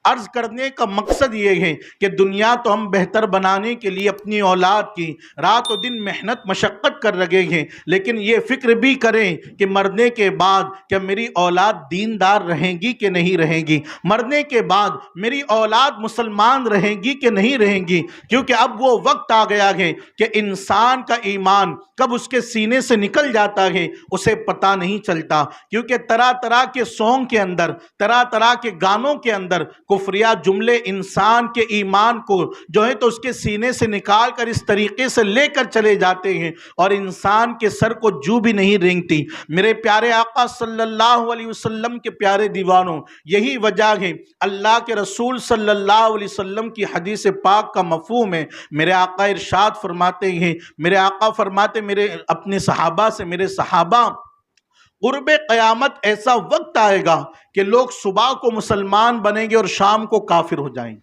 عرض کرنے کا مقصد یہ ہے کہ دنیا تو ہم بہتر بنانے کے لیے اپنی اولاد کی رات و دن محنت مشقت کر رہے ہیں، لیکن یہ فکر بھی کریں کہ مرنے کے بعد کیا میری اولاد دیندار رہیں گی کہ نہیں رہیں گی، مرنے کے بعد میری اولاد مسلمان رہیں گی کہ نہیں رہیں گی، کیونکہ اب وہ وقت آ گیا ہے کہ انسان کا ایمان کب اس کے سینے سے نکل جاتا ہے اسے پتہ نہیں چلتا، کیونکہ طرح طرح کے سونگ کے اندر، طرح طرح کے گانوں کے اندر کفریہ جملے انسان کے ایمان کو جو ہے تو اس کے سینے سے نکال کر اس طریقے سے لے کر چلے جاتے ہیں اور انسان کے سر کو جو بھی نہیں رینگتی۔ میرے پیارے آقا صلی اللہ علیہ وسلم کے پیارے دیوانوں، یہی وجہ ہے اللہ کے رسول صلی اللہ علیہ وسلم کی حدیث پاک کا مفہوم ہے۔ میرے آقا ارشاد فرماتے ہیں، میرے آقا فرماتے میرے اپنے صحابہ سے، میرے صحابہ قرب قیامت ایسا وقت آئے گا کہ لوگ صبح کو مسلمان بنیں گے اور شام کو کافر ہو جائیں گے،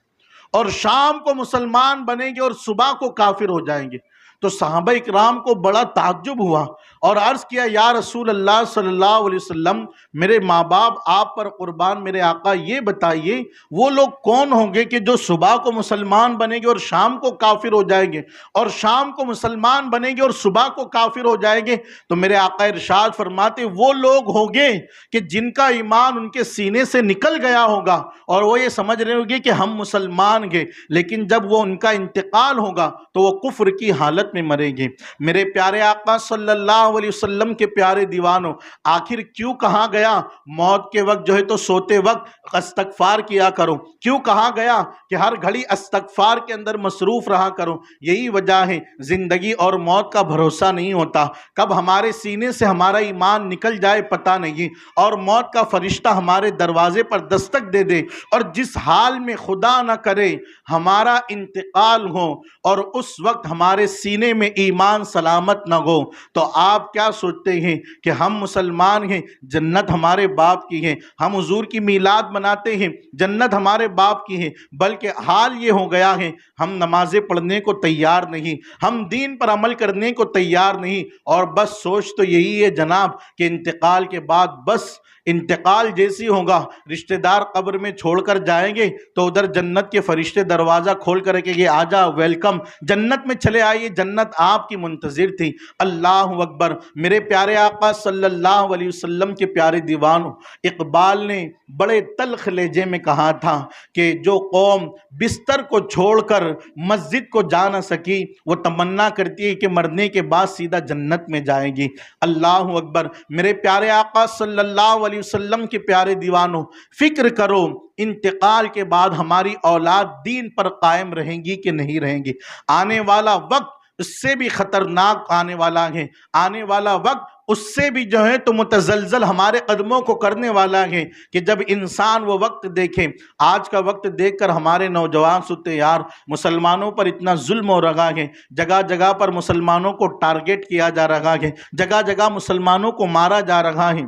اور شام کو مسلمان بنیں گے اور صبح کو کافر ہو جائیں گے۔ تو صحابہ اکرام کو بڑا تعجب ہوا اور عرض کیا، یا رسول اللہ صلی اللہ علیہ وسلم، میرے ماں باپ آپ پر قربان، میرے آقا یہ بتائیے وہ لوگ کون ہوں گے کہ جو صبح کو مسلمان بنیں گے اور شام کو کافر ہو جائیں گے، اور شام کو مسلمان بنیں گے اور صبح کو کافر ہو جائیں گے؟ تو میرے آقا ارشاد فرماتے، وہ لوگ ہوں گے کہ جن کا ایمان ان کے سینے سے نکل گیا ہوگا اور وہ یہ سمجھ رہے ہوں گے کہ ہم مسلمان گے، لیکن جب وہ ان کا انتقال ہوگا تو وہ کفر کی حالت میں مریں گے۔ میرے پیارے آقا صلی اللہ علیہ وسلم کے پیارے دیوانوں، آخر کیوں کہا گیا موت کے وقت جو ہے تو سوتے وقت استغفار کیا کرو؟ کیوں کہا گیا کہ ہر گھڑی استغفار کے اندر مصروف رہا کرو؟ یہی وجہ ہے، زندگی اور موت کا بھروسہ نہیں ہوتا، کب ہمارے سینے سے ہمارا ایمان نکل جائے پتہ نہیں، اور موت کا فرشتہ ہمارے دروازے پر دستک دے دے اور جس حال میں خدا نہ کرے ہمارا انتقال ہو اور اس وقت ہمارے سینے میں ایمان سلامت نہ ہو، تو آپ کیا سوچتے ہیں کہ ہم مسلمان ہیں، جنت ہمارے باپ کی ہے، ہم حضور کی میلاد مناتے ہیں، جنت ہمارے باپ کی ہے، بلکہ حال یہ ہو گیا ہے ہم نمازیں پڑھنے کو تیار نہیں، ہم دین پر عمل کرنے کو تیار نہیں، اور بس سوچ تو یہی ہے جناب کہ انتقال کے بعد بس انتقال جیسی ہوگا، رشتہ دار قبر میں چھوڑ کر جائیں گے تو ادھر جنت کے فرشتے دروازہ کھول کر کہیں گے آجا، ویلکم، جنت میں چلے آئیے، جنت آپ کی منتظر تھی۔ اللہ اکبر۔ میرے پیارے آقا صلی اللہ علیہ وسلم کے پیارے دیوانوں، اقبال نے بڑے تلخ لہجے میں کہا تھا کہ جو قوم بستر کو چھوڑ کر مسجد کو جا نہ سکی وہ تمنا کرتی ہے کہ مرنے کے بعد سیدھا جنت میں جائے گی۔ اللہ اکبر۔ میرے پیارے آقا صلی اللہ علیہ وسلم کے پیارے دیوانوں، فکر کرو انتقال کے بعد ہماری اولاد دین پر قائم رہیں گی کہ نہیں رہیں گی؟ آنے والا وقت اس سے بھی خطرناک آنے والا ہے، آنے والا وقت اس سے بھی جو ہے تو متزلزل ہمارے قدموں کو کرنے والا ہے کہ جب انسان وہ وقت دیکھے۔ آج کا وقت دیکھ کر ہمارے نوجوان سوتے یار مسلمانوں پر اتنا ظلم ہو رہا ہے، جگہ جگہ پر مسلمانوں کو ٹارگٹ کیا جا رہا ہے، جگہ جگہ مسلمانوں کو مارا جا رہا ہے،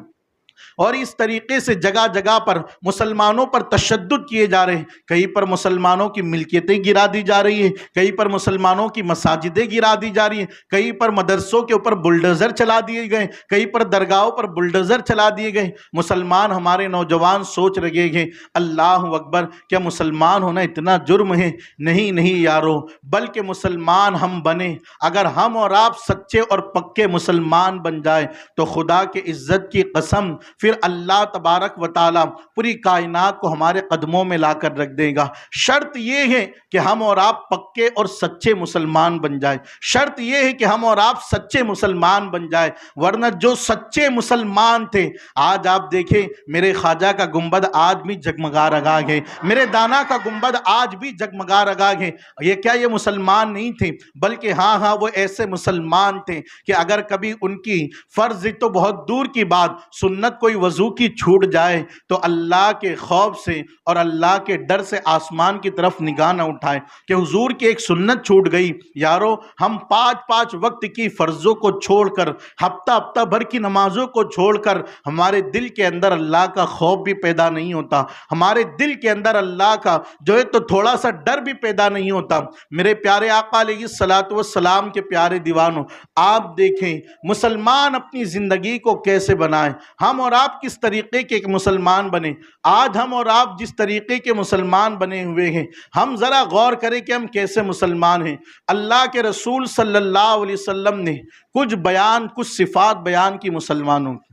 اور اس طریقے سے جگہ جگہ پر مسلمانوں پر تشدد کیے جا رہے ہیں۔ کہیں پر مسلمانوں کی ملکیتیں گرا دی جا رہی ہیں، کہیں پر مسلمانوں کی مساجدیں گرا دی جا رہی ہیں، کہیں پر مدرسوں کے اوپر بلڈوزر چلا دیے گئے، کہیں پر درگاہوں پر بلڈوزر چلا دیے گئے۔ مسلمان ہمارے نوجوان سوچ رہے ہیں اللہ اکبر، کیا مسلمان ہونا اتنا جرم ہے؟ نہیں نہیں یارو، بلکہ مسلمان ہم بنیں، اگر ہم اور آپ سچے اور پکے مسلمان بن جائے تو خدا کے عزت کی قسم پھر اللہ تبارک و تعالی پوری کائنات کو ہمارے قدموں میں لا کر رکھ دے گا۔ شرط یہ ہے کہ ہم اور آپ پکے اور سچے مسلمان بن جائیں، شرط یہ ہے کہ ہم اور آپ سچے مسلمان بن جائیں، ورنہ جو سچے مسلمان تھے آج آپ دیکھیں میرے خواجہ کا گنبد آج بھی جگمگا رہا ہے، میرے دانا کا گنبد آج بھی جگمگا رہا ہے۔ یہ کیا یہ مسلمان نہیں تھے؟ بلکہ ہاں وہ ایسے مسلمان تھے کہ اگر کبھی ان کی فرض تو بہت دور کی بات سنت کوئی وضو کی چھوٹ جائے تو اللہ کے خوف سے اور اللہ کے ڈر سے آسمان کی طرف نگاہ نہ اٹھائے کہ حضور کی ایک سنت چھوٹ گئی۔ یارو ہم پانچ وقت کی فرضوں کو چھوڑ کر، ہفتہ بھر کی نمازوں کو چھوڑ کر ہمارے دل کے اندر اللہ کا خوف بھی پیدا نہیں ہوتا، ہمارے دل کے اندر اللہ کا جو ہے تو تھوڑا سا ڈر بھی پیدا نہیں ہوتا۔ میرے پیارے آقا علیہ الصلوۃ والسلام کے پیارے دیوانوں، آپ دیکھیں مسلمان اپنی زندگی کو کیسے بنائیں۔ ہم اور آپ کس طریقے کے ایک مسلمان بنے. آج ہم اور آپ جس طریقے کے مسلمان بنے ہوئے ہیں، ہم ذرا غور کریں کہ ہم کیسے مسلمان ہیں. اللہ کے رسول صلی اللہ علیہ وسلم نے کچھ صفات بیان کی مسلمانوں کی.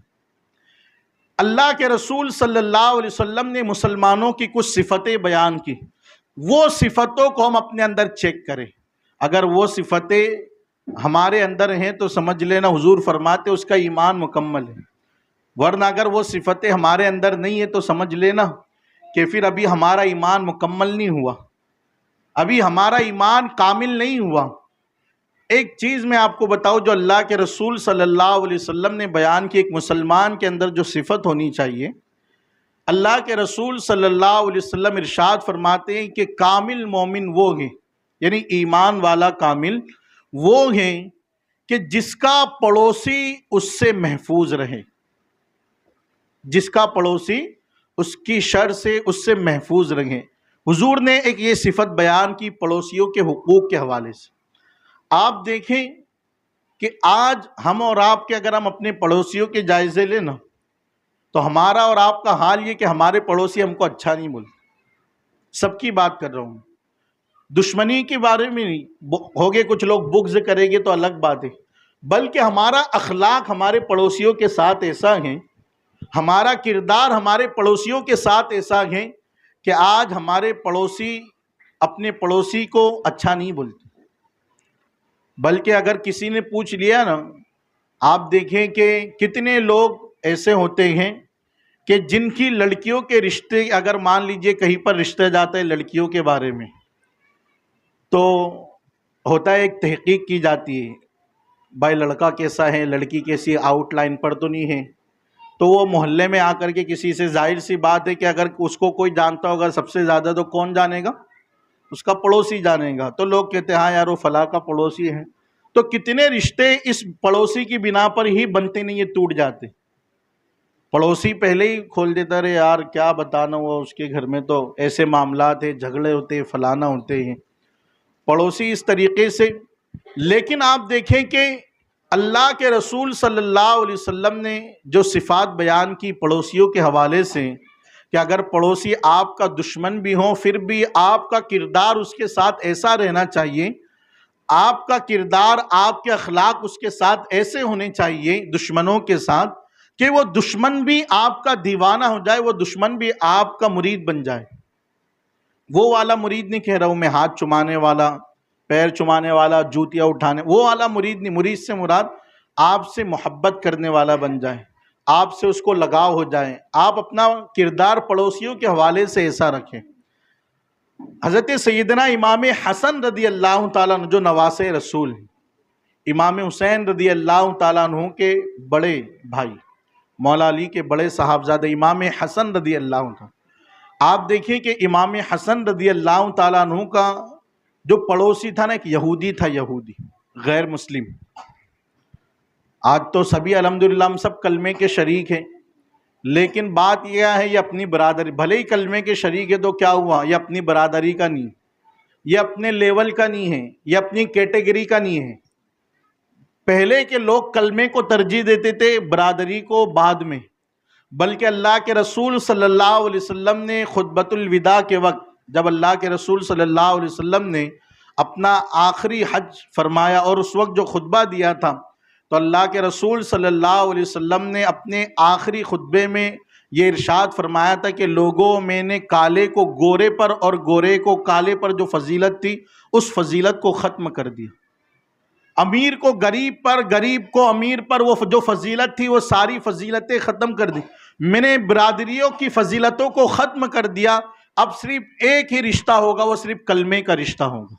اللہ کے رسول صلی اللہ علیہ وسلم نے مسلمانوں کی کچھ صفتیں بیان کی. وہ صفتوں کو ہم اپنے اندر چیک کریں. اگر وہ صفتیں ہمارے اندر ہیں تو سمجھ لینا حضور فرماتے اس کا ایمان مکمل ہے، ورنہ اگر وہ صفتیں ہمارے اندر نہیں ہیں تو سمجھ لینا کہ پھر ابھی ہمارا ایمان مکمل نہیں ہوا، ابھی ہمارا ایمان کامل نہیں ہوا. ایک چیز میں آپ کو بتاؤں جو اللہ کے رسول صلی اللہ علیہ وسلم نے بیان کی، ایک مسلمان کے اندر جو صفت ہونی چاہیے. اللہ کے رسول صلی اللہ علیہ وسلم ارشاد فرماتے ہیں کہ کامل مومن وہ ہیں، یعنی ایمان والا کامل وہ ہیں کہ جس کا پڑوسی اس سے محفوظ رہے، جس کا پڑوسی اس کی شر سے اس سے محفوظ رہے. حضور نے ایک یہ صفت بیان کی پڑوسیوں کے حقوق کے حوالے سے. آپ دیکھیں کہ آج ہم اور آپ کے اگر ہم اپنے پڑوسیوں کے جائزے لیں نا تو ہمارا اور آپ کا حال یہ کہ ہمارے پڑوسی ہم کو اچھا نہیں بولتے. سب کی بات کر رہا ہوں، دشمنی کے بارے میں نہیں ہوگے، کچھ لوگ بغض کریں گے تو الگ بات ہے، بلکہ ہمارا اخلاق ہمارے پڑوسیوں کے ساتھ ایسا ہے، ہمارا کردار ہمارے پڑوسیوں کے ساتھ ایسا ہے کہ آج ہمارے پڑوسی اپنے پڑوسی کو اچھا نہیں بولتے. بلکہ اگر کسی نے پوچھ لیا نا، آپ دیکھیں کہ کتنے لوگ ایسے ہوتے ہیں کہ جن کی لڑکیوں کے رشتے، اگر مان لیجئے کہیں پر رشتے جاتے ہیں لڑکیوں کے بارے میں، تو ہوتا ہے ایک تحقیق کی جاتی ہے، بھائی لڑکا کیسا ہے، لڑکی کیسی، آؤٹ لائن پر تو نہیں ہے. تو وہ محلے میں آ کر کے کسی سے، ظاہر سی بات ہے کہ اگر اس کو کوئی جانتا ہوگا سب سے زیادہ تو کون جانے گا؟ اس کا پڑوسی جانے گا. تو لوگ کہتے ہیں ہاں یار وہ فلاں کا پڑوسی ہے. تو کتنے رشتے اس پڑوسی کی بنا پر ہی بنتے نہیں، یہ ٹوٹ جاتے. پڑوسی پہلے ہی کھول دیتا رہے یار کیا بتانا، وہ اس کے گھر میں تو ایسے معاملات ہیں، جھگڑے ہوتے ہیں، فلانا ہوتے ہیں، پڑوسی اس طریقے سے. لیکن آپ دیکھیں کہ اللہ کے رسول صلی اللہ علیہ وسلم نے جو صفات بیان کی پڑوسیوں کے حوالے سے کہ اگر پڑوسی آپ کا دشمن بھی ہو پھر بھی آپ کا کردار اس کے ساتھ ایسا رہنا چاہیے، آپ کا کردار، آپ کے اخلاق اس کے ساتھ ایسے ہونے چاہیے دشمنوں کے ساتھ کہ وہ دشمن بھی آپ کا دیوانہ ہو جائے، وہ دشمن بھی آپ کا مرید بن جائے. وہ والا مرید نہیں کہہ رہا ہوں میں، ہاتھ چمانے والا، پیر چمانے والا، جوتیاں اٹھانے، وہ والا مرید نہیں. مرید سے مراد آپ سے محبت کرنے والا بن جائے، آپ سے اس کو لگاؤ ہو جائے. آپ اپنا کردار پڑوسیوں کے حوالے سے ایسا رکھیں. حضرت سیدنا امام حسن رضی اللہ تعالیٰ عنہ جو نواسے رسول ہیں، امام حسین رضی اللہ تعالیٰ عنہ کے بڑے بھائی، مولا علی کے بڑے صاحبزادہ امام حسن رضی اللہ عنہ، آپ دیکھیں کہ امام حسن رضی اللہ تعالیٰ عنہ کا جو پڑوسی تھا نا، ایک یہودی تھا، یہودی غیر مسلم. آج تو سبھی الحمدللہ ہم سب کلمے کے شریک ہیں، لیکن بات یہ ہے یہ اپنی برادری، بھلے ہی کلمے کے شریک ہے تو کیا ہوا، یہ اپنی برادری کا نہیں، یہ اپنے لیول کا نہیں ہے، یہ اپنی کیٹیگری کا نہیں ہے. پہلے کے لوگ کلمے کو ترجیح دیتے تھے، برادری کو بعد میں. بلکہ اللہ کے رسول صلی اللہ علیہ وسلم نے خطبۃ الوداع کے وقت، جب اللہ کے رسول صلی اللہ علیہ وسلم نے اپنا آخری حج فرمایا اور اس وقت جو خطبہ دیا تھا، تو اللہ کے رسول صلی اللہ علیہ وسلم نے اپنے آخری خطبے میں یہ ارشاد فرمایا تھا کہ لوگوں، میں نے کالے کو گورے پر اور گورے کو کالے پر جو فضیلت تھی اس فضیلت کو ختم کر دیا. امیر کو غریب پر، غریب کو امیر پر وہ جو فضیلت تھی وہ ساری فضیلتیں ختم کر دی. میں نے برادریوں کی فضیلتوں کو ختم کر دیا. اب صرف ایک ہی رشتہ ہوگا، وہ صرف کلمے کا رشتہ ہوگا،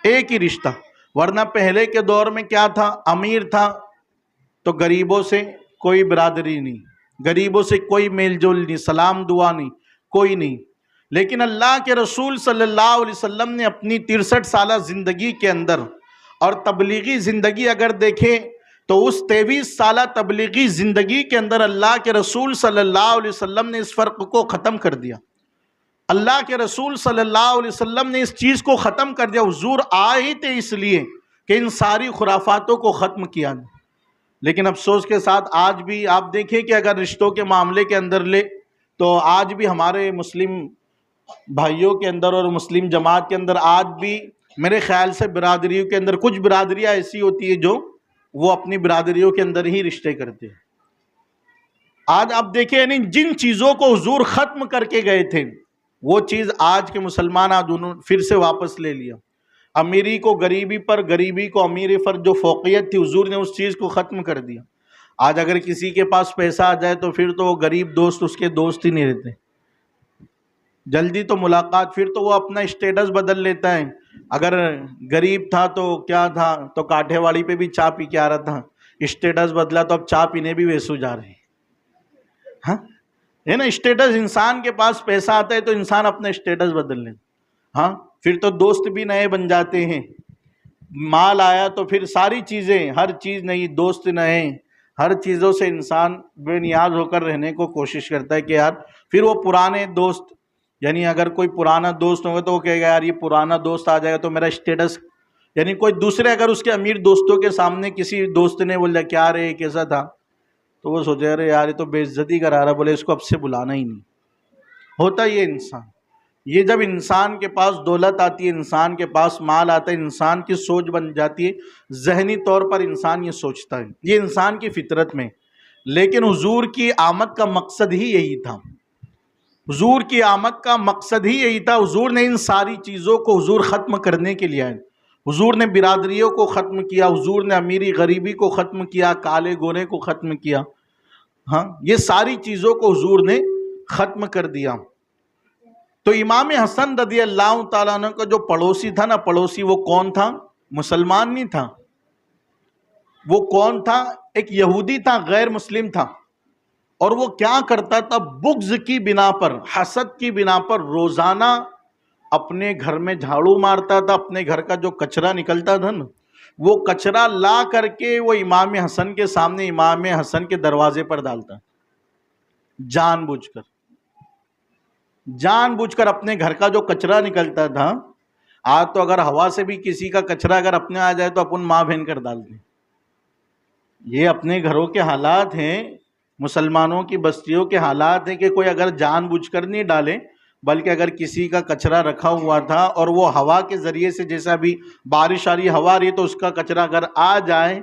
ایک ہی رشتہ. ورنہ پہلے کے دور میں کیا تھا، امیر تھا تو غریبوں سے کوئی برادری نہیں، غریبوں سے کوئی میل جول نہیں، سلام دعا نہیں، کوئی نہیں. لیکن اللہ کے رسول صلی اللہ علیہ وسلم نے اپنی 63 سالہ زندگی کے اندر، اور تبلیغی زندگی اگر دیکھیں تو اس 23 سالہ تبلیغی زندگی کے اندر اللہ کے رسول صلی اللہ علیہ وسلم نے اس فرق کو ختم کر دیا. اللہ کے رسول صلی اللہ علیہ وسلم نے اس چیز کو ختم کر دیا. حضور آئے ہی تھے اس لیے کہ ان ساری خرافاتوں کو ختم کیا. لیکن افسوس کے ساتھ آج بھی آپ دیکھیں کہ اگر رشتوں کے معاملے کے اندر لے تو آج بھی ہمارے مسلم بھائیوں کے اندر اور مسلم جماعت کے اندر آج بھی میرے خیال سے برادریوں کے اندر کچھ برادریاں ایسی ہوتی ہیں جو وہ اپنی برادریوں کے اندر ہی رشتے کرتے ہیں۔ آج آپ دیکھیں یعنی جن چیزوں کو حضور ختم کر کے گئے تھے وہ چیز آج کے مسلمان آج انہوں پھر سے واپس لے لیا۔ امیری کو غریبی پر، غریبی کو امیری پر جو فوقیت تھی حضور نے اس چیز کو ختم کر دیا۔ آج اگر کسی کے پاس پیسہ آ جائے تو پھر تو وہ غریب دوست اس کے دوست ہی نہیں رہتے، جلدی تو ملاقات، پھر تو وہ اپنا اسٹیٹس بدل لیتا ہے۔ اگر غریب تھا تو کیا تھا تو کاٹھے واڑی پہ بھی چائے پی کے آ رہا تھا، اسٹیٹس بدلا تو اب چائے پینے بھی ویسو جا رہے ہیں۔ ہاں ہے نا، اسٹیٹس، انسان کے پاس پیسہ آتا ہے تو انسان اپنا اسٹیٹس بدل لیتا، ہاں پھر تو دوست بھی نئے بن جاتے ہیں۔ مال آیا تو پھر ساری چیزیں، ہر چیز نئی، دوست نئے، ہر چیزوں سے انسان بے نیاز ہو کر رہنے کو کوشش کرتا ہے کہ یار پھر وہ پرانے دوست، یعنی اگر کوئی پرانا دوست ہوگا تو وہ کہے گا یار یہ پرانا دوست آ جائے گا تو میرا اسٹیٹس، یعنی کوئی دوسرے اگر اس کے امیر دوستوں کے سامنے کسی دوست نے بولا کیا رہے کیسا تھا تو وہ سوچے ارے یار یہ تو بے عزتی کرا رہا، بولے اس کو اب سے بلانا ہی نہیں۔ ہوتا یہ انسان، یہ جب انسان کے پاس دولت آتی ہے، انسان کے پاس مال آتا ہے، انسان کی سوچ بن جاتی ہے، ذہنی طور پر انسان یہ سوچتا ہے، یہ انسان کی فطرت میں۔ لیکن حضور کی آمد کا مقصد ہی یہی تھا، حضور کی آمد کا مقصد ہی یہی تھا۔ حضور نے ان ساری چیزوں کو حضور ختم کرنے کے لیے آئے۔ حضور نے برادریوں کو ختم کیا، حضور نے امیری غریبی کو ختم کیا، کالے گورے کو ختم کیا، ہاں یہ ساری چیزوں کو حضور نے ختم کر دیا۔ تو امام حسن رضی اللہ تعالیٰ عنہ کا جو پڑوسی تھا نا، پڑوسی وہ کون تھا؟ مسلمان نہیں تھا، وہ کون تھا؟ ایک یہودی تھا، غیر مسلم تھا، اور وہ کیا کرتا تھا؟ بغض کی بنا پر، حسد کی بنا پر روزانہ اپنے گھر میں جھاڑو مارتا تھا، اپنے گھر کا جو کچرا نکلتا تھا نا وہ کچرا لا کر کے وہ امام حسن کے سامنے، امام حسن کے دروازے پر ڈالتا، جان بوجھ کر اپنے گھر کا جو کچرا نکلتا تھا۔ آج تو اگر ہوا سے بھی کسی کا کچرا اگر اپنے آ جائے تو اپن ماں بہن کر ڈالتے ہیں۔ یہ اپنے گھروں کے حالات ہیں، مسلمانوں کی بستیوں کے حالات ہیں کہ کوئی اگر جان بوجھ کر نہیں ڈالے، بلکہ اگر کسی کا کچرا رکھا ہوا تھا اور وہ ہوا کے ذریعے سے، جیسا بھی بارش آ رہی، ہوا آ رہی، تو اس کا کچرا اگر آ جائے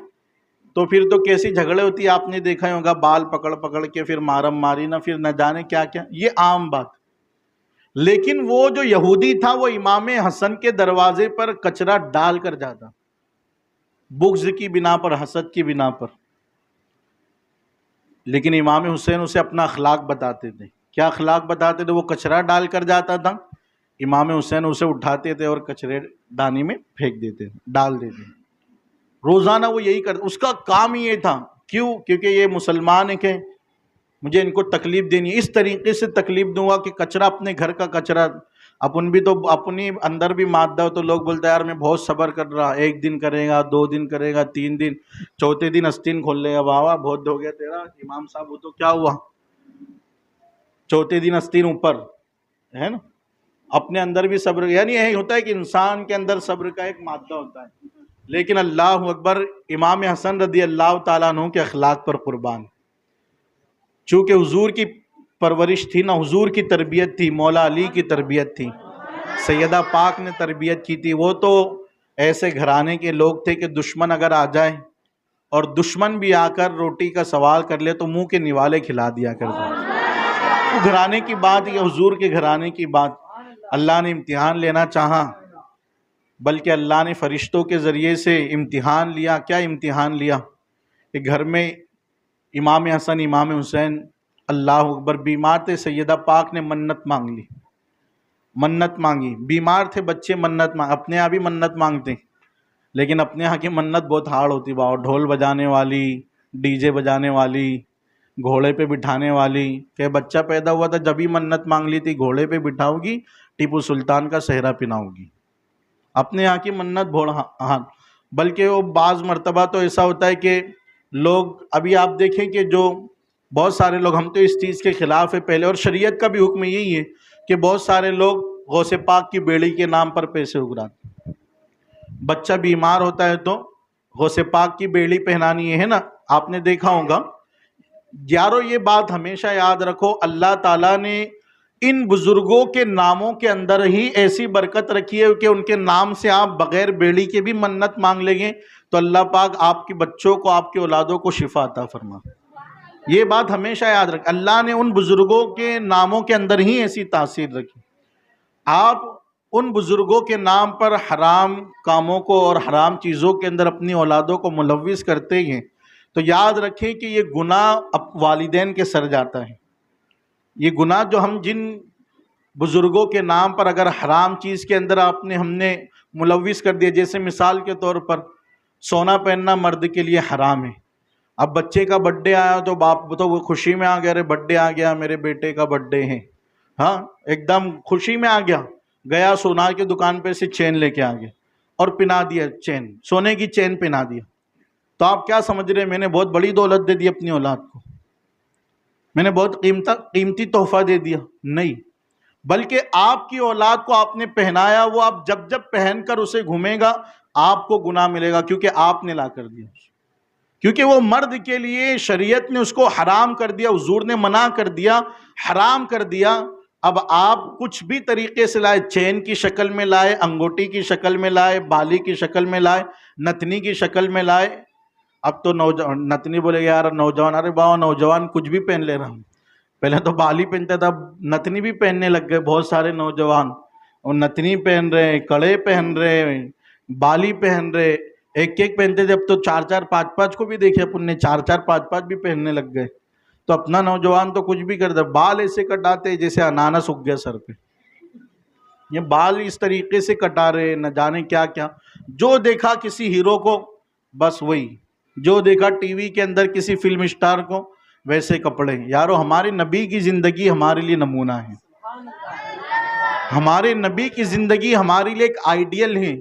تو پھر تو کیسی جھگڑے ہوتی ہے، آپ نے دیکھا ہوگا، بال پکڑ پکڑ کے پھر مارم ماری نہ، پھر نہ جانے کیا کیا، یہ عام بات۔ لیکن وہ جو یہودی تھا وہ امام حسن کے دروازے پر کچرا ڈال کر جاتا، بغض کی بنا پر، حسد کی بنا پر۔ لیکن امام حسین اسے اپنا اخلاق بتاتے تھے۔ کیا اخلاق بتاتے تھے؟ وہ کچرا ڈال کر جاتا تھا، امام حسین اسے اٹھاتے تھے اور کچرے دانی میں پھینک دیتے، ڈال دیتے۔ روزانہ وہ یہی کرتا، اس کا کام ہی یہ تھا۔ کیوں؟ کیونکہ یہ مسلمان ہیں کہ مجھے ان کو تکلیف دینی ہے، اس طریقے سے تکلیف دوں گا کہ کچرا، اپنے گھر کا کچرا، اپن بھی تو اپنی اندر بھی مادہ ہو تو لوگ بولتے ہیں یار میں بہت صبر کر رہا، 1 دن کرے گا، 2 دن کرے گا، 3 دن، چوتھے دن استین کھول لے گا، واہ بہت ہو گیا تیرا امام صاحب، وہ تو کیا ہوا، چوتھے دن استین اوپر ہے نا۔ اپنے اندر بھی صبر، یعنی یہی ہوتا ہے کہ انسان کے اندر صبر کا ایک مادہ ہوتا ہے۔ لیکن اللہ اکبر، امام حسن رضی اللہ تعالیٰ عنہ کے اخلاق پر قربان، چونکہ حضور کی پرورش تھی نا، حضور کی تربیت تھی، مولا علی کی تربیت تھی، سیدہ پاک نے تربیت کی تھی۔ وہ تو ایسے گھرانے کے لوگ تھے کہ دشمن اگر آ جائے اور دشمن بھی آ کر روٹی کا سوال کر لے تو منہ کے نوالے کھلا دیا کرتے۔ وہ گھرانے کی بات، یہ حضور کے گھرانے کی بات۔ اللہ نے امتحان لینا چاہا، بلکہ اللہ نے فرشتوں کے ذریعے سے امتحان لیا۔ کیا امتحان لیا؟ کہ گھر میں امام حسن، امام حسین اللہ اکبر بیمار تھے، سیدہ پاک نے منت مانگ لی، منت مانگی، بیمار تھے بچے، منت مانگ، اپنے یہاں بھی منت مانگتے ہیں لیکن اپنے یہاں کی منت بہت ہارڈ ہوتی، باؤ ڈھول بجانے والی، ڈی جے بجانے والی، گھوڑے پہ بٹھانے والی، کہ بچہ پیدا ہوا تھا جب ہی منت مانگ لی تھی، گھوڑے پہ بٹھاؤ گی، ٹیپو سلطان کا صحرا پہناؤ گی۔ اپنے یہاں کی منت بہت، ہاں بلکہ وہ بعض مرتبہ تو ایسا ہوتا ہے کہ لوگ، ابھی آپ دیکھیں کہ جو بہت سارے لوگ، ہم تو اس چیز کے خلاف ہے پہلے، اور شریعت کا بھی حکم یہی ہے کہ بہت سارے لوگ غوث پاک کی بیڑی کے نام پر پیسے اگراتے۔ بچہ بیمار ہوتا ہے تو غوث پاک کی بیڑی پہنانی ہے نا، آپ نے دیکھا ہوگا یارو، یہ بات ہمیشہ یاد رکھو، اللہ تعالیٰ نے ان بزرگوں کے ناموں کے اندر ہی ایسی برکت رکھی ہے کہ ان کے نام سے آپ بغیر بیڑی کے بھی منت مانگ لیں گے تو اللہ پاک آپ کے بچوں کو، آپ کی اولادوں کو شفا عطا فرما۔ یہ بات ہمیشہ یاد رکھ، اللہ نے ان بزرگوں کے ناموں کے اندر ہی ایسی تاثیر رکھی۔ آپ ان بزرگوں کے نام پر حرام کاموں کو اور حرام چیزوں کے اندر اپنی اولادوں کو ملوث کرتے ہیں تو یاد رکھیں کہ یہ گناہ والدین کے سر جاتا ہے۔ یہ گناہ جو ہم جن بزرگوں کے نام پر اگر حرام چیز کے اندر ہم نے ملوث کر دیا، جیسے مثال کے طور پر سونا پہننا مرد کے لیے حرام ہے۔ اب بچے کا برتھ ڈے آیا تو باپ تو وہ خوشی میں آ گیا، ارے برتھ ڈے آ گیا، میرے بیٹے کا برتھ ڈے ہے، ہاں ایک دم خوشی میں آ گیا سونا کی دکان پہ سے چین لے کے آ گیا اور پہنا دیا، چین سونے کی چین پہنا دیا۔ تو آپ کیا سمجھ رہے ہیں میں نے بہت بڑی دولت دے دی اپنی اولاد کو، میں نے بہت قیمتی تحفہ دے دیا؟ نہیں، بلکہ آپ کی اولاد کو آپ نے پہنایا، وہ آپ جب پہن کر اسے گھومے گا آپ کو گناہ ملے گا، کیونکہ آپ نے لا کر دیا، کیونکہ وہ مرد کے لیے شریعت نے اس کو حرام کر دیا، حضور نے منع کر دیا، حرام کر دیا۔ اب آپ کچھ بھی طریقے سے لائے، چین کی شکل میں لائے، انگوٹی کی شکل میں لائے، بالی کی شکل میں لائے، نتنی کی شکل میں لائے۔ اب تو نتنی بولے یار نوجوان، ارے باو نوجوان کچھ بھی پہن لے رہا ہوں، پہلے تو بالی پہنتا تھا، نتنی بھی پہننے لگ گئے بہت سارے نوجوان، اور نتنی پہن رہے، کڑے پہن رہے، بالی پہن رہے، ایک پہنتے تھے، اب تو 4 5 کو بھی دیکھے اپن نے 4 5 بھی پہننے لگ گئے۔ تو اپنا نوجوان تو کچھ بھی کرتا، بال ایسے کٹاتے جیسے انانس اگ گیا سر پہ، یہ بال اس طریقے سے کٹا رہے، نہ جانے کیا کیا، جو دیکھا کسی ہیرو کو بس وہی، جو دیکھا ٹی وی کے اندر کسی فلم اسٹار کو ویسے کپڑے۔ یارو ہمارے نبی کی زندگی ہمارے لیے نمونہ ہے، ہمارے نبی کی زندگی ہمارے لیے ایک آئیڈیل ہے۔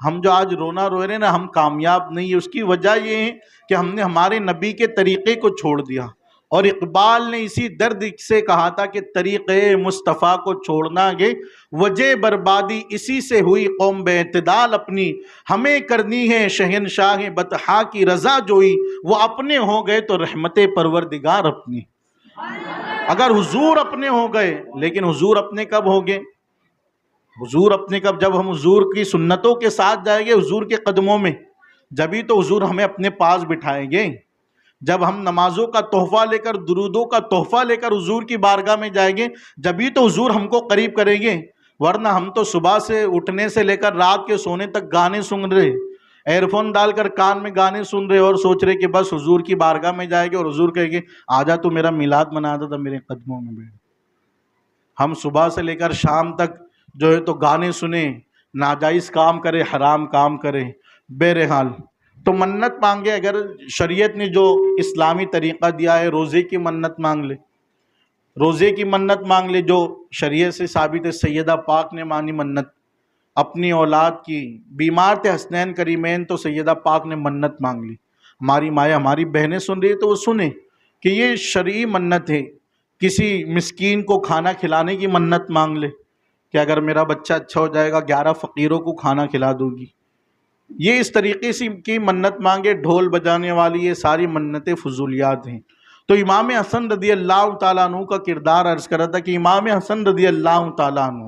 ہم جو آج رونا رو رہے ہیں نا، ہم کامیاب نہیں ہے، اس کی وجہ یہ ہے کہ ہم نے ہمارے نبی کے طریقے کو چھوڑ دیا، اور اقبال نے اسی درد سے کہا تھا کہ طریقے مصطفیٰ کو چھوڑنا گے، وجہ بربادی اسی سے ہوئی قوم بے اعتدال اپنی، ہمیں کرنی ہے شہنشاہ بطحا کی رضا جوئی، وہ اپنے ہو گئے تو رحمت پروردگار اپنی۔ اگر حضور اپنے ہو گئے، لیکن حضور اپنے کب ہو گئے؟ حضور اپنے کب؟ جب ہم حضور کی سنتوں کے ساتھ جائیں گے، حضور کے قدموں میں، جبھی تو حضور ہمیں اپنے پاس بٹھائیں گے۔ جب ہم نمازوں کا تحفہ لے کر، درودوں کا تحفہ لے کر حضور کی بارگاہ میں جائیں گے، جبھی تو حضور ہم کو قریب کریں گے، ورنہ ہم تو صبح سے اٹھنے سے لے کر رات کے سونے تک گانے سن رہے، ایئر فون ڈال کر کان میں گانے سن رہے، اور سوچ رہے کہ بس حضور کی بارگاہ میں جائیں گے اور حضور کہیں گے آجا تو میرا میلاد مناتا تھا میرے قدموں میں بیٹھ۔ ہم صبح سے لے کر شام تک جو ہے تو گانے سنیں، ناجائز کام کرے، حرام کام کرے، بہرحال تو منت مانگے۔ اگر شریعت نے جو اسلامی طریقہ دیا ہے، روزے کی منت مانگ لے، روزے کی منت مانگ لے جو شریعت سے ثابت ہے۔ سیدہ پاک نے مانی منت اپنی اولاد کی، بیمار تھے حسنین کریمین تو سیدہ پاک نے منت مانگ لی۔ ہماری مائیں، ہماری بہنیں سن رہی ہے تو وہ سنیں کہ یہ شرعی منت ہے۔ کسی مسکین کو کھانا کھلانے کی منت مانگ لے کہ اگر میرا بچہ اچھا ہو جائے گا 11 فقیروں کو کھانا کھلا دوں گی، یہ اس طریقے سے کی منت مانگے، ڈھول بجانے والی، یہ ساری منتیں فضولیات ہیں۔ تو امام حسن رضی اللہ تعالیٰ عنہ کا کردار عرض کر رہا تھا کہ امام حسن رضی اللہ تعالیٰ عنہ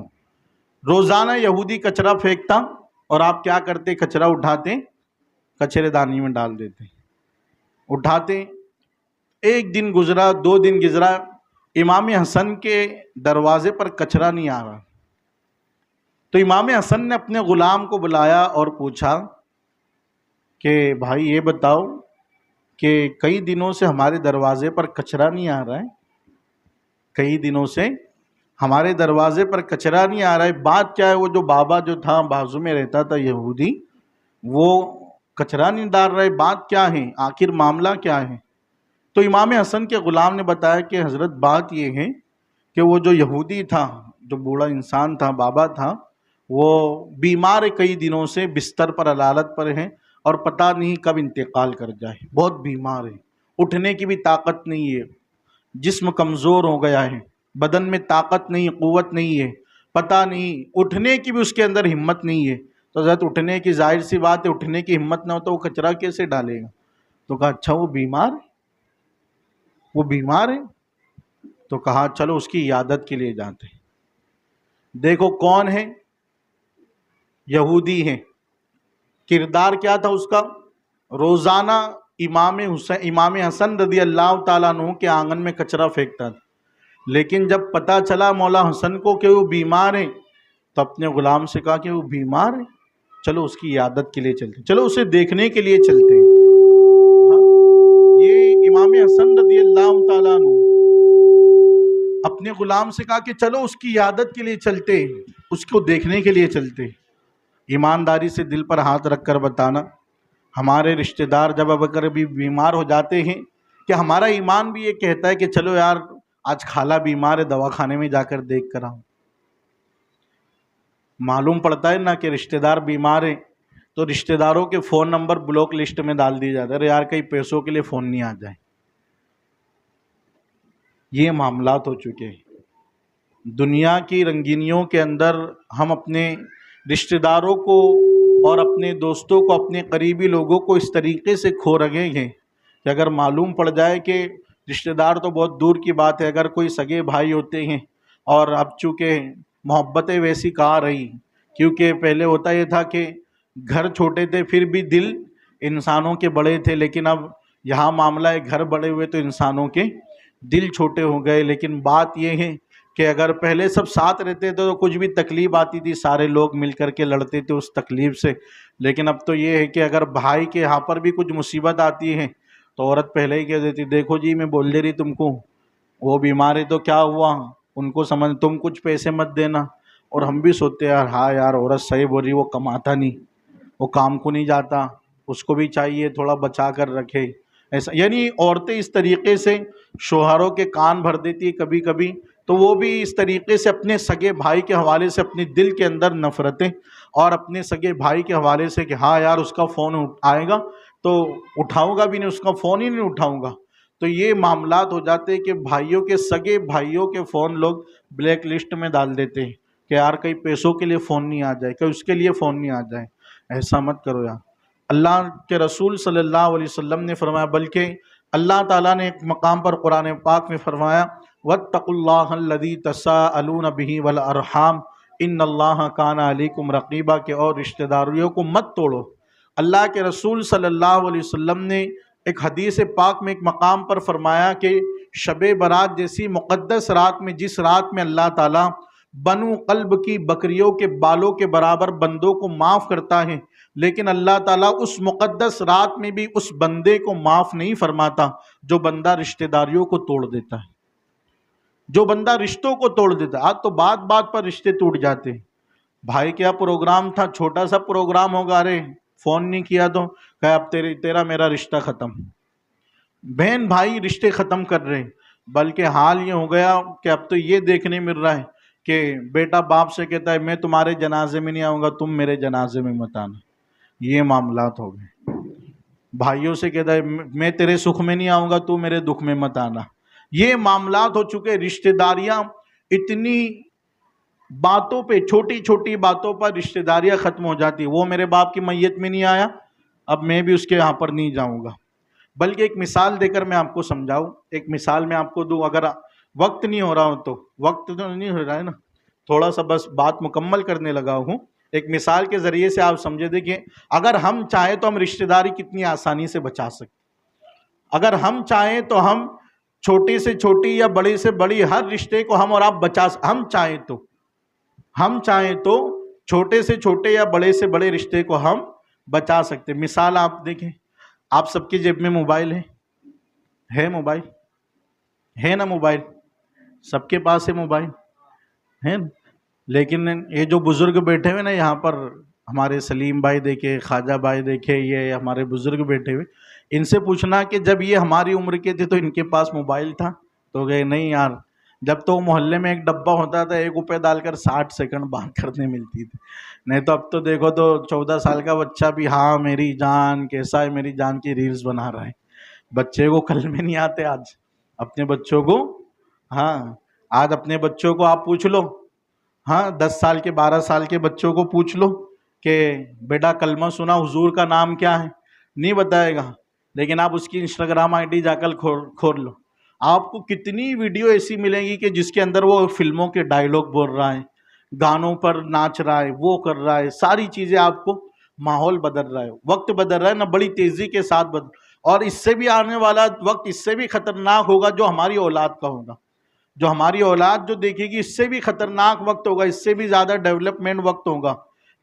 روزانہ یہودی کچرا پھینکتا، اور آپ کیا کرتے؟ کچرا اٹھاتے، کچرے دانی میں ڈال دیتے، اٹھاتے۔ ایک دن گزرا، 2 دن گزرا، امام حسن کے دروازے پر کچرا نہیں آ رہا، تو امام حسن نے اپنے غلام کو بلایا اور پوچھا کہ بھائی یہ بتاؤ کہ کئی دنوں سے ہمارے دروازے پر کچرا نہیں آ رہا ہے، کئی دنوں سے ہمارے دروازے پر کچرا نہیں آ رہا ہے، بات کیا ہے؟ وہ جو بابا جو تھا بازو میں رہتا تھا یہودی، وہ کچرا نہیں ڈال رہا ہے، بات کیا ہے؟ آخر معاملہ کیا ہے؟ تو امام حسن کے غلام نے بتایا کہ حضرت بات یہ ہے کہ وہ جو یہودی تھا، جو بوڑھا انسان تھا، بابا تھا، وہ بیمار کئی دنوں سے بستر پر علالت پر ہے، اور پتہ نہیں کب انتقال کر جائے، بہت بیمار ہے، اٹھنے کی بھی طاقت نہیں ہے، جسم کمزور ہو گیا ہے، بدن میں طاقت نہیں، قوت نہیں ہے، پتہ نہیں اٹھنے کی بھی اس کے اندر ہمت نہیں ہے۔ تو حضرت اٹھنے کی ظاہر سی بات ہے، اٹھنے کی ہمت نہ ہو تو وہ کچرا کیسے ڈالے گا؟ تو کہا اچھا وہ بیمار ہے، وہ بیمار ہے؟ تو کہا چلو اس کی عیادت کے لیے جاتے ہیں۔ دیکھو کون ہے؟ یہودی ہیں۔ کردار کیا تھا اس کا؟ روزانہ امام حسن رضی اللہ تعالیٰ عنہ کے آنگن میں کچرا پھینکتا تھا، لیکن جب پتا چلا مولا حسن کو کہ وہ بیمار ہے تو اپنے غلام سے کہا کہ وہ بیمار ہے، چلو اس کی عیادت کے لیے چلتے، چلو اسے دیکھنے کے لیے چلتے ہیں۔ یہ امام حسن رضی اللہ تعالیٰ عنہ اپنے غلام سے کہا کہ چلو اس کی عیادت کے لیے چلتے ہیں، اس کو دیکھنے کے لیے چلتے ہیں۔ ایمانداری سے دل پر ہاتھ رکھ کر بتانا، ہمارے رشتہ دار جب اگر بھی بیمار ہو جاتے ہیں کہ ہمارا ایمان بھی یہ کہتا ہے کہ چلو یار آج خالہ بیمار ہے، دواخانے میں جا کر دیکھ کر آؤں؟ معلوم پڑتا ہے نا کہ رشتہ دار بیمار ہیں تو رشتہ داروں کے فون نمبر بلاک لسٹ میں ڈال دیے جاتے ہیں، ارے یار کئی پیسوں کے لیے فون نہیں آ جائے۔ یہ معاملات ہو چکے ہیں۔ دنیا کی رنگینیوں کے اندر ہم اپنے رشتہ داروں کو اور اپنے دوستوں کو، اپنے قریبی لوگوں کو اس طریقے سے کھو رہے ہیں کہ اگر معلوم پڑ جائے کہ رشتہ دار تو بہت دور کی بات ہے، اگر کوئی سگے بھائی ہوتے ہیں، اور اب چونکہ محبتیں ویسی کہاں رہی، کیونکہ پہلے ہوتا یہ تھا کہ گھر چھوٹے تھے پھر بھی دل انسانوں کے بڑے تھے، لیکن اب یہاں معاملہ ہے گھر بڑے ہوئے تو انسانوں کے دل چھوٹے ہو گئے۔ لیکن بات یہ ہے کہ اگر پہلے سب ساتھ رہتے تھے تو کچھ بھی تکلیف آتی تھی سارے لوگ مل کر کے لڑتے تھے اس تکلیف سے، لیکن اب تو یہ ہے کہ اگر بھائی کے یہاں پر بھی کچھ مصیبت آتی ہے تو عورت پہلے ہی کہہ دیتی دیکھو جی میں بول دے رہی تم کو وہ بیمار ہے تو کیا ہوا، ان کو سمجھ تم کچھ پیسے مت دینا، اور ہم بھی سوچتے یار ہاں یار عورت صحیح بول رہی، وہ کماتا نہیں، وہ کام کو نہیں جاتا، اس کو بھی چاہیے تھوڑا بچا کر رکھے ایسا، یعنی عورتیں اس طریقے سے شوہروں کے کان بھر دیتی کبھی کبھی، تو وہ بھی اس طریقے سے اپنے سگے بھائی کے حوالے سے اپنے دل کے اندر نفرتیں، اور اپنے سگے بھائی کے حوالے سے کہ ہاں یار اس کا فون آئے گا تو اٹھاؤں گا بھی نہیں، اس کا فون ہی نہیں اٹھاؤں گا، تو یہ معاملات ہو جاتے ہیں کہ بھائیوں کے سگے بھائیوں کے فون لوگ بلیک لسٹ میں ڈال دیتے ہیں کہ یار کئی پیسوں کے لیے فون نہیں آ جائے، کئی اس کے لیے فون نہیں آ جائے۔ ایسا مت کرو یار۔ اللہ کے رسول صلی اللہ علیہ وسلم نے فرمایا، بلکہ اللہ تعالیٰ نے ایک مقام پر قرآن پاک میں فرمایا وَاتَّقُوا اللَّهَ الَّذِي تَسَاءَلُونَ بِهِ وَالْأَرْحَامَ إِنَّ اللَّهَ كَانَ عَلَيْكُمْ رَقِيبًا، کہ اور رشتہ داریوں کو مت توڑو۔ اللہ کے رسول صلی اللہ علیہ وسلم نے ایک حدیث پاک میں ایک مقام پر فرمایا کہ شب برات جیسی مقدس رات میں، جس رات میں اللہ تعالیٰ بنو قلب کی بکریوں کے بالوں کے برابر بندوں کو معاف کرتا ہے، لیکن اللہ تعالیٰ اس مقدس رات میں بھی اس بندے کو معاف نہیں فرماتا جو بندہ رشتہ داریوں کو توڑ دیتا ہے، جو بندہ رشتوں کو توڑ دیتا ہے۔ آج تو بات بات پر رشتے ٹوٹ جاتے ہیں۔ بھائی کیا پروگرام تھا، چھوٹا سا پروگرام ہوگا، ارے فون نہیں کیا تو کہ اب تیرا میرا رشتہ ختم۔ بہن بھائی رشتے ختم کر رہے ہیں، بلکہ حال یہ ہو گیا کہ اب تو یہ دیکھنے مل رہا ہے کہ بیٹا باپ سے کہتا ہے میں تمہارے جنازے میں نہیں آؤں گا، تم میرے جنازے میں مت آنا۔ یہ معاملات ہو گئے۔ بھائیوں سے کہتا ہے میں تیرے سکھ میں نہیں آؤں گا، تو میرے دکھ میں مت آنا۔ یہ معاملات ہو چکے۔ رشتہ داریاں اتنی باتوں پہ، چھوٹی چھوٹی باتوں پر رشتہ داریاں ختم ہو جاتی۔ وہ میرے باپ کی میت میں نہیں آیا، اب میں بھی اس کے یہاں پر نہیں جاؤں گا۔ بلکہ ایک مثال دے کر میں آپ کو سمجھاؤں، ایک مثال میں آپ کو دوں، اگر وقت نہیں ہو رہا ہو تو، وقت تو نہیں ہو رہا ہے نا، تھوڑا سا بس بات مکمل کرنے لگا ہوں، ایک مثال کے ذریعے سے آپ سمجھے دیں کہ اگر ہم چاہیں تو ہم رشتہ داری کتنی آسانی سے بچا سکتے۔ اگر ہم چاہیں تو ہم چھوٹی سے چھوٹی یا بڑی سے بڑی ہر رشتے کو ہم اور آپ ہم چاہیں تو چھوٹے سے چھوٹے یا بڑے سے بڑے رشتے کو ہم بچا سکتے۔ مثال آپ دیکھیں، آپ سب کی جیب میں موبائل ہے موبائل ہے نا، موبائل سب کے پاس ہے، موبائل ہے نا، لیکن یہ جو بزرگ بیٹھے ہوئے نا یہاں پر، ہمارے سلیم بھائی دیکھے، خواجہ بھائی دیکھے، یہ ہمارے بزرگ بیٹھے ہوئے، ان سے پوچھنا کہ جب یہ ہماری عمر کے تھے تو ان کے پاس موبائل تھا؟ تو گئے نہیں یار، جب تو محلے میں ایک ڈبہ ہوتا تھا، 1 روپے ڈال کر 60 سیکنڈ بات کرنے ملتی تھی، نہیں تو اب تو دیکھو تو 14 سال کا بچہ بھی ہاں میری جان کیسا ہے میری جان کی ریلز بنا رہا ہے۔ بچے کو کلمے نہیں آتے آج، اپنے بچوں کو، ہاں آج اپنے بچوں کو آپ پوچھ لو، ہاں 10 سال کے 12 سال کے بچوں کو پوچھ لو کہ بیٹا کلمہ سنا، حضور کا نام کیا ہے، نہیں بتائے گا۔ لیکن آپ اس کی انسٹاگرام آئی ڈی جا کر کھول لو، آپ کو کتنی ویڈیو ایسی ملیں گی کہ جس کے اندر وہ فلموں کے ڈائیلاگ بول رہا ہے، گانوں پر ناچ رہا ہے، وہ کر رہا ہے، ساری چیزیں آپ کو، ماحول بدل رہا ہے، وقت بدل رہا ہے نا، بڑی تیزی کے ساتھ بدل، اور اس سے بھی آنے والا وقت اس سے بھی خطرناک ہوگا جو ہماری اولاد کا ہوگا، جو ہماری اولاد جو دیکھے گی اس سے بھی خطرناک وقت ہوگا، اس سے بھی زیادہ ڈیولپمنٹ وقت ہوگا،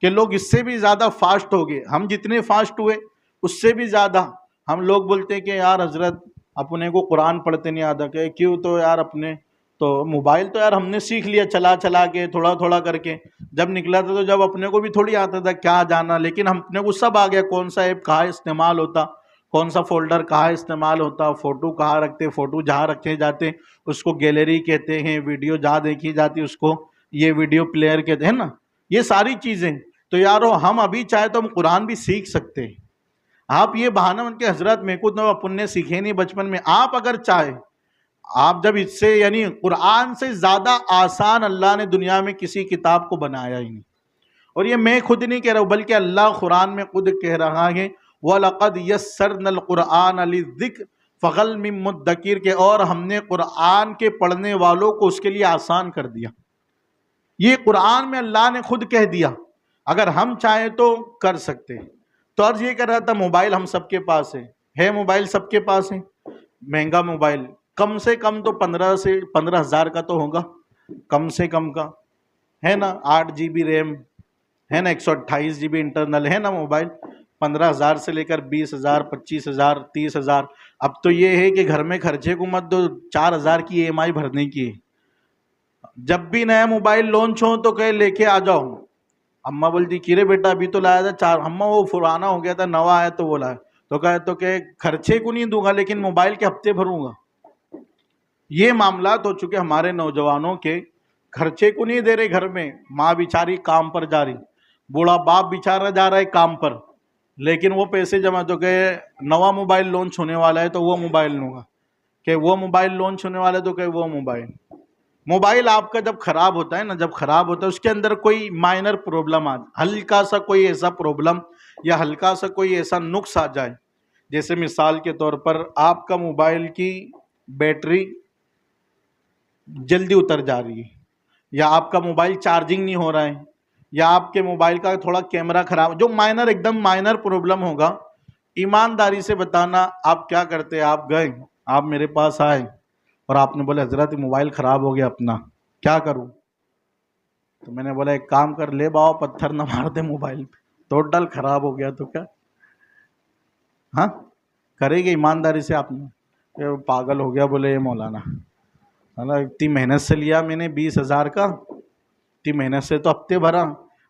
کہ لوگ اس سے بھی زیادہ فاسٹ ہو گئے، ہم جتنے فاسٹ ہوئے اس سے بھی زیادہ، ہم لوگ بولتے ہیں کہ یار حضرت اپنے کو قرآن پڑھتے نہیں آتا، کہ کیوں؟ تو یار اپنے تو موبائل تو یار ہم نے سیکھ لیا چلا چلا کے، تھوڑا تھوڑا کر کے، جب نکلا تھا تو جب اپنے کو بھی تھوڑی آتا تھا کیا جانا، لیکن ہم اپنے کو سب آ گیا، کون سا ایپ کہاں استعمال ہوتا، کون سا فولڈر کہاں استعمال ہوتا، فوٹو کہاں رکھتے، فوٹو جہاں رکھے جاتے اس کو گیلری کہتے ہیں، ویڈیو جہاں دیکھی جاتی اس کو یہ ویڈیو پلیئر کہتے ہیں نا، یہ ساری چیزیں، تو یارو ہم ابھی چاہے تو ہم قرآن بھی سیکھ سکتے ہیں، آپ یہ بہانہ ان کے حضرت میں کو تو اپن نے سیکھے نہیں بچپن میں، آپ اگر چاہے، آپ جب اس سے یعنی قرآن سے زیادہ آسان اللہ نے دنیا میں کسی کتاب کو بنایا ہی نہیں، اور یہ میں خود نہیں کہہ رہا ہوں بلکہ اللہ قرآن میں خود کہہ رہا ہے، وَلَقَدْ يَسَّرْنَا الْقُرْآنَ لِلذِّكْرِ فَهَلْ مِن مُدَّكِرٍ، کہ اور ہم نے قرآن کے پڑھنے والوں کو اس کے لیے آسان کر دیا، یہ قرآن میں اللہ نے خود کہہ دیا، اگر ہم چاہیں تو کر سکتے ہیں۔ تو عرض یہ کر رہا تھا، موبائل ہم سب کے پاس ہے موبائل سب کے پاس ہے، مہنگا موبائل کم سے کم تو 15,000 کا تو ہوگا، کم سے کم کا ہے نا، 8 GB ریم ہے نا، 128 GB انٹرنل ہے نا موبائل، 15,000 سے لے کر 20,000 25,000 30,000، اب تو یہ ہے کہ گھر میں خرچے کو مت دو، 4,000 کی EMI بھرنے کی ہے، جب بھی نیا موبائل لانچ ہو تو کہ لے کے آ جاؤ، اماں بولتی کیرے بیٹا ابھی تو لایا تھا اماں وہ پرانا ہو گیا تھا، نوا آیا تو وہ لایا، تو کہ خرچے کو نہیں دوں گا لیکن موبائل کے ہفتے بھروں گا، یہ معاملات ہو چکے ہمارے نوجوانوں کے، خرچے کو نہیں دے رہے گھر میں، ماں بیچاری کام پر جا رہی، بوڑھا باپ بیچارہ جا رہا ہے کام پر، لیکن وہ پیسے جمع، تو کہ نوا موبائل لانچ ہونے والا ہے تو وہ موبائل لوں گا، کہ وہ موبائل لانچ ہونے والا ہے تو کہ وہ موبائل آپ کا جب خراب ہوتا ہے نا، جب خراب ہوتا ہے اس کے اندر کوئی مائنر پرابلم ہلکا سا کوئی ایسا پرابلم یا ہلکا سا کوئی ایسا نقص آ جائے، جیسے مثال کے طور پر آپ کا موبائل کی بیٹری جلدی اتر جا رہی ہے، یا آپ کا موبائل چارجنگ نہیں ہو رہا ہے، یا آپ کے موبائل کا تھوڑا کیمرہ خراب، جو مائنر ایک دم مائنر پرابلم ہوگا، ایمانداری سے بتانا آپ کیا کرتے، آپ گئے، آپ میرے پاس آئے اور آپ نے بولا حضرت موبائل خراب ہو گیا اپنا، کیا کروں؟ تو میں نے بولا ایک کام کر، لے باؤ پتھر نہ مار دے موبائل پہ، توڑ ڈال، خراب ہو گیا تو کیا ہاں کرے گے؟ ایمانداری سے آپ نے، پاگل ہو گیا بولے یہ مولانا، اتنی محنت سے لیا میں نے 20,000 کا، اتنی محنت سے تو ہفتے بھرا،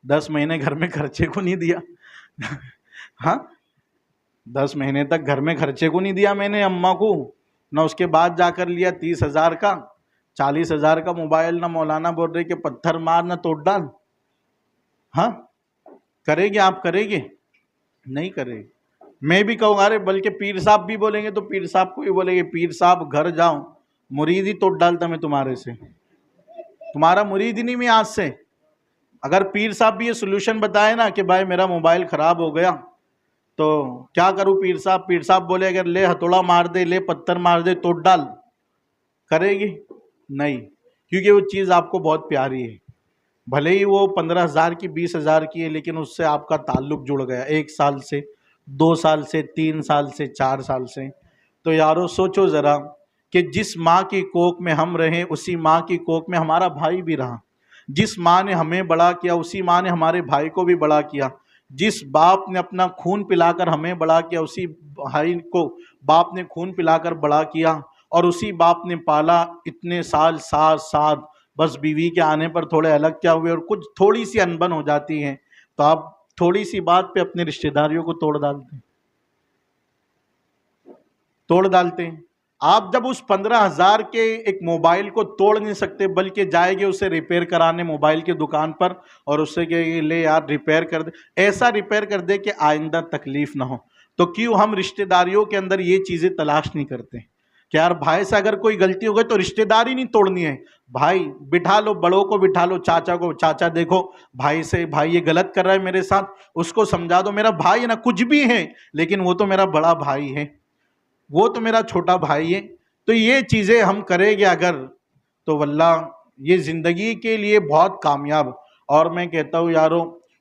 10 مہینے گھر میں خرچے کو نہیں دیا ہاں 10 مہینے تک گھر میں خرچے کو نہیں دیا میں نے اماں کو، نہ اس کے بعد جا کر لیا 30,000 کا 40,000 کا موبائل، نہ مولانا بول رہے کہ پتھر مار نہ توڑ ڈال، ہاں کرے گے؟ آپ کرے گے؟ نہیں کرے، میں بھی کہوں گا، بلکہ پیر صاحب بھی بولیں گے تو پیر صاحب کو بھی بولیں گے، پیر صاحب گھر جاؤں مرید ہی توڑ ڈالتا میں تمہارے سے، تمہارا مرید ہی نہیں میں آج سے، اگر پیر صاحب بھی یہ سلوشن بتائے نا کہ بھائی میرا موبائل خراب ہو گیا تو کیا کروں پیر صاحب، پیر صاحب بولے اگر لے ہتھوڑا مار دے، لے پتھر مار دے، توڑ ڈال، کرے گی؟ نہیں، کیونکہ وہ چیز آپ کو بہت پیاری ہے، بھلے ہی وہ 15,000 کی 20,000 کی ہے، لیکن اس سے آپ کا تعلق جڑ گیا 1 سال سے 2 سال سے 3 سال سے 4 سال سے، تو یارو سوچو ذرا کہ جس ماں کی کوکھ میں ہم رہیں اسی ماں کی کوکھ میں ہمارا بھائی بھی رہا، جس ماں نے ہمیں بڑا کیا اسی ماں نے ہمارے بھائی کو بھی بڑا کیا، جس باپ نے اپنا خون پلا کر ہمیں بڑا کیا اسی بھائی کو باپ نے خون پلا کر بڑا کیا، اور اسی باپ نے پالا اتنے سال، ساتھ بس بیوی کے آنے پر تھوڑے الگ کیا ہوئے اور کچھ تھوڑی سی انبن ہو جاتی ہیں تو آپ تھوڑی سی بات پہ اپنے رشتہ داریوں کو توڑ ڈالتے ہیں۔ آپ جب اس 15,000 کے ایک موبائل کو توڑ نہیں سکتے بلکہ جائے گے اسے ریپیئر کرانے موبائل کی دکان پر اور اس سے کہ لے یار ریپیئر کر دے، ایسا ریپیئر کر دے کہ آئندہ تکلیف نہ ہو، تو کیوں ہم رشتہ داریوں کے اندر یہ چیزیں تلاش نہیں کرتے کہ یار بھائی سے اگر کوئی غلطی ہو گئی تو رشتہ داری نہیں توڑنی ہے، بھائی بٹھا لو، بڑوں کو بٹھا لو، چاچا کو، چاچا دیکھو بھائی سے، بھائی یہ غلط کر رہا ہے میرے ساتھ، اس کو سمجھا دو، میرا بھائی ہے نا، کچھ بھی ہے لیکن وہ تو میرا بڑا بھائی ہے، وہ تو میرا چھوٹا بھائی ہے. تو یہ چیزیں ہم کریں گے اگر، تو واللہ یہ زندگی کے لیے بہت کامیاب. اور میں کہتا ہوں یارو،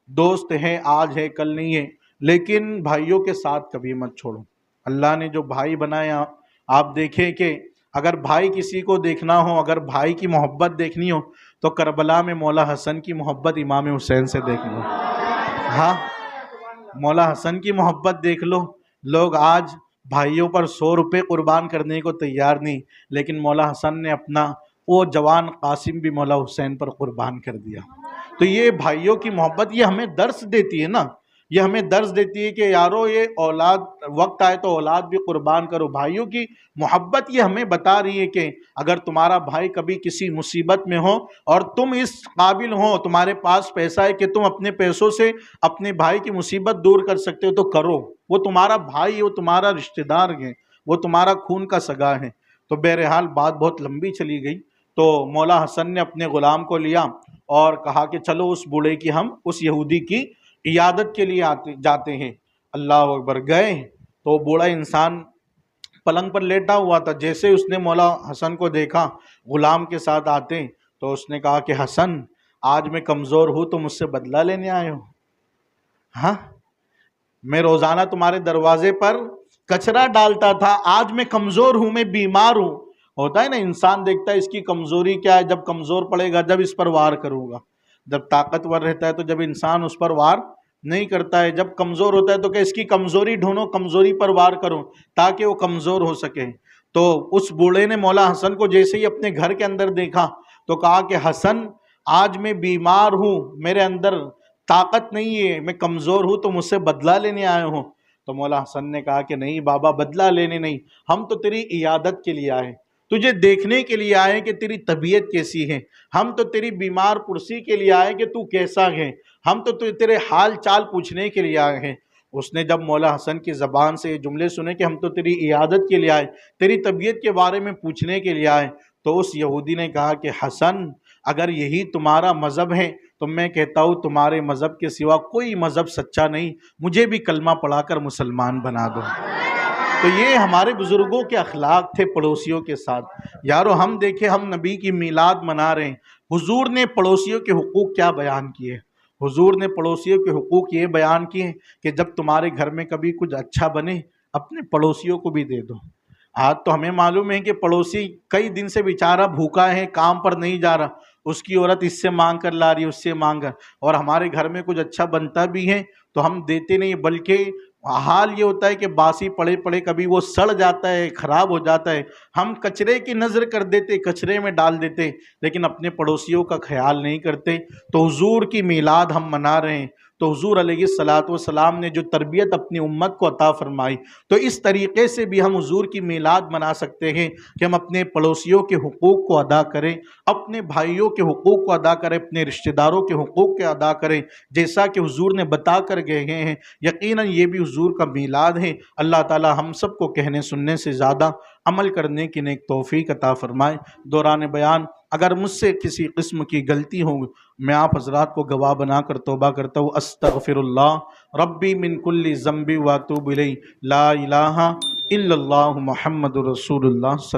دوست ہیں آج ہے کل نہیں ہے، لیکن بھائیوں کے ساتھ کبھی مت چھوڑو. اللہ نے جو بھائی بنایا، آپ دیکھیں کہ اگر بھائی کسی کو دیکھنا ہو، اگر بھائی کی محبت دیکھنی ہو، تو کربلا میں مولا حسن کی محبت امام حسین سے دیکھ لو. ہاں، مولا حسن کی محبت دیکھ لو. لوگ آج بھائیوں پر 100 روپے قربان کرنے کو تیار نہیں، لیکن مولا حسن نے اپنا وہ جوان قاسم بھی مولا حسین پر قربان کر دیا. تو یہ بھائیوں کی محبت یہ ہمیں درس دیتی ہے نا، یہ ہمیں درس دیتی ہے کہ یارو یہ اولاد وقت آئے تو اولاد بھی قربان کرو. بھائیوں کی محبت یہ ہمیں بتا رہی ہے کہ اگر تمہارا بھائی کبھی کسی مصیبت میں ہو اور تم اس قابل ہو، تمہارے پاس پیسہ ہے کہ تم اپنے پیسوں سے اپنے بھائی کی مصیبت دور کر سکتے ہو تو کرو. وہ تمہارا بھائی، وہ تمہارا رشتہ دار ہے، وہ تمہارا خون کا سگا ہے. تو بہرحال بات بہت لمبی چلی گئی. تو مولا حسن نے اپنے غلام کو لیا اور کہا کہ چلو اس بوڑھے کی، ہم اس یہودی کی عیادت کے لیے جاتے ہیں. اللہ اکبر. گئے تو بوڑھا انسان پلنگ پر لیٹا ہوا تھا. جیسے اس نے مولا حسن کو دیکھا غلام کے ساتھ آتے، تو اس نے کہا کہ حسن، آج میں کمزور ہوں تو مجھ سے بدلہ لینے آئے ہو؟ ہاں، میں روزانہ تمہارے دروازے پر کچرا ڈالتا تھا، آج میں کمزور ہوں، میں بیمار ہوں. ہوتا ہے نا، انسان دیکھتا ہے اس کی کمزوری کیا ہے، جب کمزور پڑے گا جب اس پر وار کروں گا. جب طاقتور رہتا ہے تو جب انسان اس پر وار نہیں کرتا ہے، جب کمزور ہوتا ہے تو کہ اس کی کمزوری ڈھونڈو، کمزوری پر وار کرو تاکہ وہ کمزور ہو سکے. تو اس بوڑھے نے مولا حسن کو جیسے ہی اپنے گھر کے اندر دیکھا تو کہا کہ حسن، آج میں بیمار ہوں، میرے اندر طاقت نہیں ہے، میں کمزور ہوں، تو مجھ سے بدلہ لینے آئے ہوں. تو مولا حسن نے کہا کہ نہیں بابا، بدلہ لینے نہیں، ہم تو تیری عیادت کے لیے آئے، تجھے دیکھنے کے لیے آئے کہ تیری طبیعت کیسی ہے. ہم تو تیری بیمار پرسی کے لیے آئے کہ تو کیسا ہے، ہم تو تیرے حال چال پوچھنے کے لیے آئے ہیں. اس نے جب مولا حسن کی زبان سے یہ جملے سنے کہ ہم تو تیری عیادت کے لیے آئے، تیری طبیعت کے بارے میں پوچھنے کے لیے آئے، تو اس یہودی نے کہا کہ حسن، اگر یہی تمہارا مذہب ہے تو میں کہتا ہوں تمہارے مذہب کے سوا کوئی مذہب سچا نہیں، مجھے بھی کلمہ پڑھا کر مسلمان بنا دو. تو یہ ہمارے بزرگوں کے اخلاق تھے پڑوسیوں کے ساتھ. یارو ہم دیکھیں، ہم نبی کی میلاد منا رہے ہیں، حضور نے پڑوسیوں کے حقوق کیا بیان کیے؟ حضور نے پڑوسیوں کے حقوق یہ بیان کیے کہ جب تمہارے گھر میں کبھی کچھ اچھا بنے، اپنے پڑوسیوں کو بھی دے دو. آج تو ہمیں معلوم ہے کہ پڑوسی کئی دن سے بیچارہ بھوکا ہے، کام پر نہیں جا رہا، اس کی عورت اس سے مانگ کر لا رہی ہے، اس سے مانگ کر، اور ہمارے گھر میں کچھ اچھا بنتا بھی ہے تو ہم دیتے نہیں، بلکہ حال یہ ہوتا ہے کہ باسی پڑے پڑے کبھی وہ سڑ جاتا ہے، خراب ہو جاتا ہے، ہم کچرے کی نظر کر دیتے، کچرے میں ڈال دیتے، لیکن اپنے پڑوسیوں کا خیال نہیں کرتے. تو حضور کی میلاد ہم منا رہے ہیں، تو حضور علیہ الصلوۃ والسلام نے جو تربیت اپنی امت کو عطا فرمائی، تو اس طریقے سے بھی ہم حضور کی میلاد منا سکتے ہیں کہ ہم اپنے پڑوسیوں کے حقوق کو ادا کریں، اپنے بھائیوں کے حقوق کو ادا کریں، اپنے رشتہ داروں کے حقوق کو ادا کریں، جیسا کہ حضور نے بتا کر گئے ہیں. یقیناً یہ بھی حضور کا میلاد ہے. اللہ تعالی ہم سب کو کہنے سننے سے زیادہ عمل کرنے کی نیک توفیق عطا فرمائے. دوران بیان اگر مجھ سے کسی قسم کی غلطی ہو، میں آپ حضرات کو گواہ بنا کر توبہ کرتا ہوں. استغفر اللہ ربی من کل ذنب واتوب الیہ. لا الہ الا اللہ محمد رسول اللہ صلی